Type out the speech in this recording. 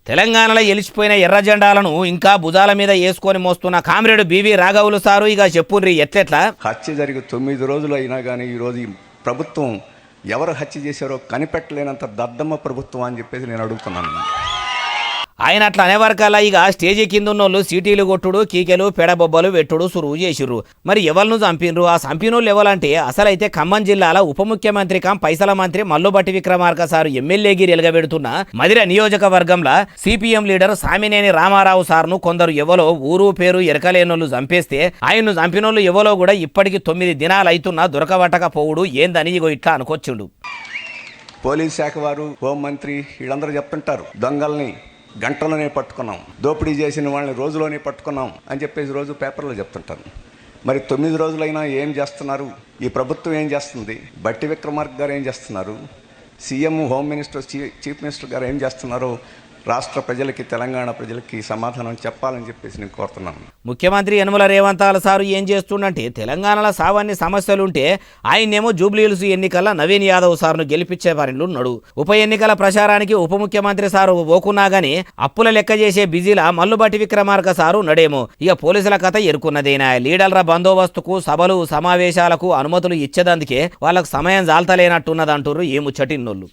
తెలంగాణలో ఎలిచిపోయిన ఎర్ర జెండాలను ఇంకా భుజాల మీద వేసుకొని మోస్తున్న కామ్రేడు బివి రాఘవులు సారు ఇక చెప్పుండ్రి ఎట్లెట్లా. హత్య జరిగి 9 రోజులు అయినా కానీ ఈరోజు ఈ ప్రభుత్వం ఎవరు హత్య చేశారో కనిపెట్టలేనంత దద్దమ్మ ప్రభుత్వం అని చెప్పేసి నేను అడుగుతున్నాను. ఆయన అట్లా అనేవరకల్లా ఇక స్టేజీ కింద ఉన్నోళ్ళు సీటీలు కొట్టుడు, కీకెలు, పెడబొబ్బలు వెట్టుడు సురువు చేసిర్రు. మరి ఎవరిను చంపినరు? ఆ చంపినోళ్ళు ఎవరంటే అసలైతే ఖమ్మం జిల్లాల ఉప ముఖ్యమంత్రి పైసల మంత్రి మల్లుబట్టి విక్రమార్క సారు ఎమ్మెల్యేగిరి ఎలుగబెడుతున్న మదిర నియోజకవర్గంలో సిపిఎం లీడర్ సామినేని రామారావు సార్ను కొందరు ఎవలో ఊరు పేరు ఎరకలేనోళ్ళు చంపేస్తే ఆయన్ను చంపినోళ్ళు ఎవలో కూడా ఇప్పటికి 9 దినాలు అవుతున్నా దొరకబట్టకపోవుడు ఏందని ఇగో ఇట్లా అనుకొచ్చిండు. పోలీస్ శాఖ వారు, హోంమంత్రి వీళ్ళందరూ చెప్తుంటారు దొంగల్ని గంటలోనే పట్టుకున్నాం, దోపిడీ చేసిన వాళ్ళని రోజులోనే పట్టుకున్నాం అని చెప్పేసి రోజు పేపర్లో చెప్తుంటాను. మరి 9 రోజులైనా ఏం చేస్తున్నారు? ఈ ప్రభుత్వం ఏం చేస్తుంది? బట్టి విక్రమార్క గారు ఏం చేస్తున్నారు? CM, home minister, chief minister గారు ఏం చేస్తున్నారు? రాష్ట్ర ప్రజలకి, తెలంగాణ ప్రజలకి సమాధానం చెప్పాలని చెప్పేసి నేను కోరుతున్నాను. ముఖ్యమంత్రి యనమల రేవంతాల సారు ఏం చేస్తుండంటే తెలంగాణలో సావన్ని సమస్యలుంటే ఆయనేమో జూబ్లీహిల్స్ ఎన్నికల్లో నవీన్ యాదవ్ సార్ను గెలిపించే పనిలో ఉన్నాడు. ఉప ఎన్నికల ప్రచారానికి ఉప ముఖ్యమంత్రి సారు పోకున్నా గానీ అప్పుల లెక్క చేసే బిజీలా మల్లుబట్టి విక్రమార్క సారు నడేమో. ఇక పోలీసుల కథ ఎరుకున్నదేనా. లీడర్ల బందోబస్తుకు, సభలు, సమావేశాలకు అనుమతులు ఇచ్చేదందుకే వాళ్ళకు సమయం జాల్తలేనట్టున్నదంటారు ఈ ముచ్చటిన్నోళ్ళు.